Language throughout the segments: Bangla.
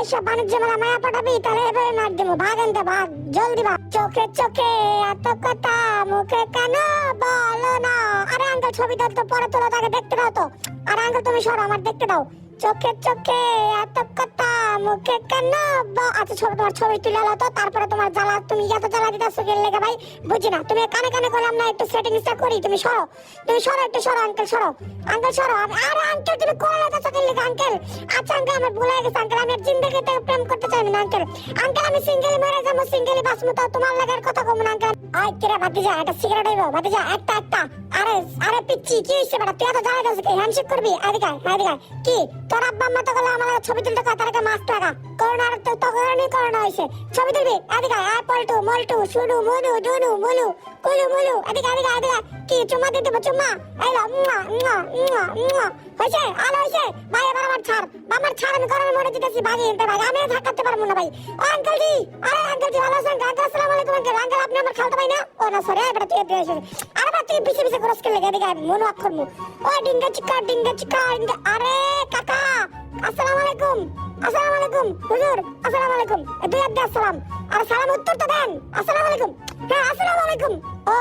সব বাণিজ্য মেলা মায়া পাঠাবি তাহলে এভাবে মার দেবো। ভাগ আনতে ভাগ, জলদি ভাগ। চোখে চোখে এত কথা মুখে কেন বলো না? আরে আঙ্কেল ছবি তো পরে তোলা, তাকে দেখতে দাও তো। আরে আঙ্কেল তুমি সরো, আমার দেখতে দাও। চোখে চোখে এত কথা মুখে কেন আচ্ছা ছবি, তোমার ছবি তুলে আলো তো, তারপরে তোমার জ্বালা, তুমি এত জ্বালা দিতেছো কি লেগে ভাই? বুঝি না, তুমি কানে কানে করলাম না, একটু সেটিংসটা করি। তুমি সরো, তুমি সরো, একটু সরো আঙ্কেল, সরো আঙ্কেল সরো। আরে আঙ্কেল তুমি কোন লাগাচ্ছ কি লেগে আঙ্কেল? আচ্ছা আঙ্কেল আমার ভুলে গেছে আঙ্কেল, আমি আর জিন্দেগিতে প্রেম করতে চাই না আঙ্কেল। আঙ্কেল আমি সিঙ্গেল মরে যাবো, সিঙ্গেলই বাঁচবো, তো তোমার লাগার কথা কম না আঙ্কেল। আয় কিরে ভাতিজা, একটা সিগারেট হইবো ভাতিজা, একটা একটা। আরে আরে পিচ্ছি কি হইছে বেটা, তুই এত জ্বালা দিছিস কি? হ্যান্ডশেক করবি? এদিকে এদিকে। কি তোর আব্বা আম্মা তো বলে আমার ছবি তুলতে কয়, তার মাস টাকা করোনার তো তখনই করোনা হইছে, ছবি তুলবি? এদিকে আয় পল্টু মল্টু শুনু মনু ডুনু মুলু কুলু মুলু, এদিকে এদিকে এদিকে। কি চুম্মা দিতে দেবো? চুম্মা এলো হয়েছে, আলো হয়েছে ভাই। এবার আমার ছাড়, আমার ছাড়, আমি করোনা মরে যেতেছি ভাগি এনতে ভাই, আমি থাকতে পারবো না ভাই। ও আঙ্কেল জি, আরে আঙ্কেল জি ভালো আছেন? আঙ্কেল আসসালামু আলাইকুম আঙ্কেল। আঙ্কেল আপনি আমার খালতা ভাই না? ও না সরি, এবার তুই এদিকে এসে। আরে ভাই তুই পিছে পিছে ক্রস করে লেগে এদিকে মনু অফ করমু। ও ডিঙ্গা চিকা ডিঙ্গা চিকা। আরে কাকা আসসালামু আলাইকুম। আসসালামু আলাইকুম হুজুর, আসসালামু আলাইকুম। দুই হাত দিয়ে আসসালাম। আর সালাম উত্তর তো দেন। আসসালামু আলাইকুম। হ্যাঁ আসসালামু আলাইকুম। ও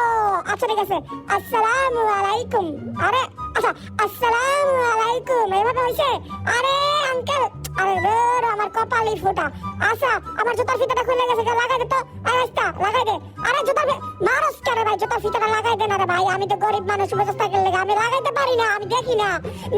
আচ্ছা ঠিক আছে, আসসালামু আলাইকুম। আরে আচ্ছা আসসালামু আলাইকুম, এভাবে হইছে? আরে আঙ্কেল, আরে রে আমার কপালই ফোটা। আচ্ছা আমার জুতার ফিতাটা খুলে গেছে, লাগাই দে তো। আরেস্তা লাগাই দে। আরে জুতার মারস কেন ভাই? জুতার ফিতাটা লাগাই দে না রে ভাই, আমি তো গরিব মানুষ, বসে থাকলে লাগে আমি লাগাইতে পারি না, আমি দেখি না।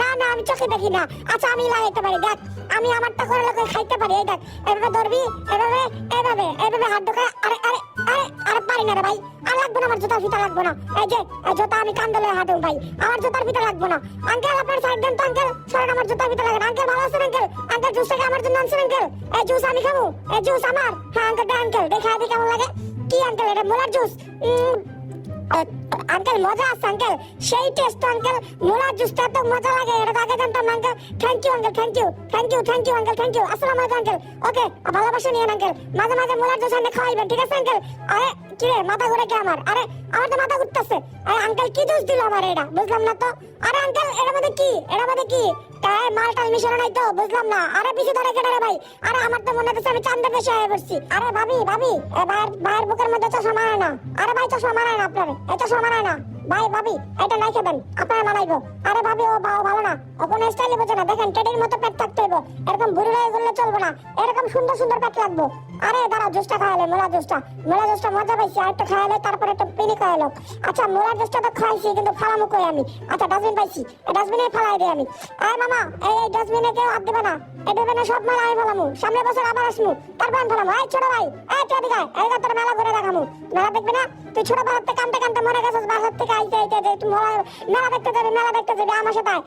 না না আমি চোখে দেখি না। আচ্ছা আমি লাগাইতে পারি, দেখ আমি আমারটা করে লোকে খাইতে পারি। এই দেখ এভাবে ধরবি, এভাবে এভাবে এভাবে হাত ঢোকা। আরে আরে আরে আরে পারি না রে ভাই, আর লাগবে না, আমার জুতার ফিতা লাগবে না। এই যে এই জুতা আমি কান্দলে হাঁটু ভাই, আমার জুতার ফিতা লাগবে না। আঙ্কেল আপনার সাইড দেন তো আঙ্কেল, সরেন, আমার জুতার ফিতা লাগে না। আঙ্কেল ভালো আছেন আঙ্কেল? আঙ্কেল জুস থেকে আমার জন্য আনছেন আঙ্কেল? এই জুস আমি খাবো, এই জুস আমার। হ্যাঁ আঙ্কেল দে আঙ্কেল, দেখা দেখি কেমন লাগে। কি আঙ্কেল এটা মোলার জুস? আঙ্কেল মজা আছে আঙ্কেল, সেই টেস্ট আঙ্কেল, মোলার জুসটা তো মজা লাগে, এটা আগে জানতাম না uncle. Thank you uncle, thank you thank you thank you uncle, thank you. আসসালামু আলাইকুম আঙ্কেল। ওকে ভালোবাসা নিয়েন আঙ্কেল, মাঝে মাঝে মোলার জুস আনলে খাওয়াইবেন, ঠিক আছে আঙ্কেল? আরে কি রে মাথা ঘুরে কে আমার? আরে আমার তো মাথা ঘুরতেছে। আরে আঙ্কেল কি জুস দিল আমার এটা? বুঝলাম না তো। আরে আঙ্কেল এর মধ্যে কি, এর মধ্যে কি? তাই মালটা মিশানো নাই তো, বুঝলাম না। আরে পিছে ধরে কেটে রে ভাই, আরে আমার তো মনে হচ্ছে আমি চান্দের দেশে হয়ে বসছি। আরে ভাবি ভাবি ভাইয়ের বুকের মধ্যে চশমা মানায় না। আরে ভাই চশমা মানায় না আপনার, এই চশমা মানায় না ভাই। ভাবি এটা নাই খেবেন, আপনারা মানাইবো। আরে ভাবি ও ভালো না, ও কোনো স্টাইলে বোঝে না। দেখেন টেডির মতো পেট থাকতে হইব, এরকম বুড়ি হয়ে গেলে চলবে না, এরকম সুন্দর সুন্দর পেট লাগবো। আরে দাঁড়া জুসটা খাওয়ালে, মোলা জুসটা মজা পাইছি, আর একটু খাওয়ালে তারপরে একটু পিনি খাওয়ালো। আচ্ছা মোলার জুসটা তো খাইছি, কিন্তু ফালামু কই আমি? আচ্ছা ডাস্টবিন পাইছি, ডাস্টবিনে ফালাই দিই আমি। আরে মামা এই ডাস্টবিনে কেউ হাত দেবে না, এই দেবে না, সব মেলা আমি ফেলামু, সামনে বছর আবার আসমু, তারপর আমি ফেলামু। এই ছোট ভাই, এই তুই এদিকে আয়, এদিকে তোর মেলা ঘুরে দেখামু। মেলা দেখবি না? তুই ছোট বেলার থেকে কানতে কানতে মরে গেছিস, বাসার থেকে আইতে আইতে তুই মেলা দেখতে যাবি, মেলা দেখতে যাবি আমার সাথে আয়।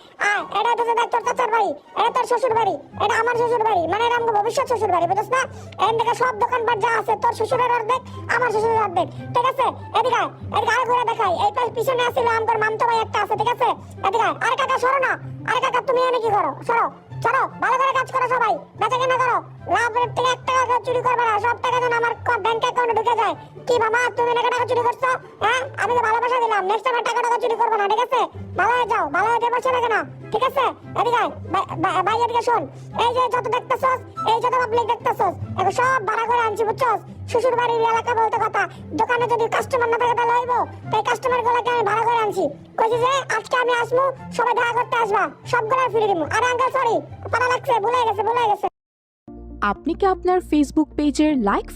এটা তো দেখ তোর চাচার বাড়ি, এটা তোর শ্বশুর বাড়ি, এটা আমার শ্বশুর বাড়ি, মানে এটা আমার ভবিষ্যৎ শ্বশুর বাড়ি, বুঝছিস না? এখান থেকে সব দোকানপাট যা আছে তোর শ্বশুরের অর্ধেক, আমার শ্বশুরের অর্ধেক, ঠিক আছে? এদিকে আয়, এদিকে আয় ঘুরে দেখাই। এই পিছনে আসলে আমার মামতো ভাই একটা আছে, ঠিক আছে? এদিকে আয়। আরে কাকা সরো না, আরে কাকা তুমি এনে কি করো? সরো সরো, ভালো করে কাজ করো সবাই, বেচা কেনা করো, লাভের থেকে 1 টাকা চুরি করবে না, সব টাকা যেন আমার ব্যাংক অ্যাকাউন্টে ঢুকে যায়। কি মামা তুমি নাকি টাকা চুরি করছো? হ্যাঁ আমি তো ভালোবাসা দিলাম, নেক্সট টাইম টাকা চুরি করবে না, ঠিক আছে? ভালো হয়ে যাও, ভালো হয়ে বসে লাগে না, ঠিক আছে? এদিকে ভাই এদিকে শোন, এই যে যত দেখতেছস, এই যত পাবলিক দেখতেছস, এখন সব ভাড়া করে আনছি, বুঝছস? শ্বশুর বাড়ির এলাকা বলতে কথা, দোকানে যদি কাস্টমার না থাকে তাহলে হইব, তাই কাস্টমার গুলাকে আমি ভাড়া করে আনছি। কইছি যে আজকে আমি আসবো, সবাই দেখা করতে আসবা, সবগুলা ফিরে দিব। আরে আঙ্কেল সরি, পাড়া লাগছে, ভুলে গেছে। আপনি কি আপনার ফেসবুক পেজের লাইক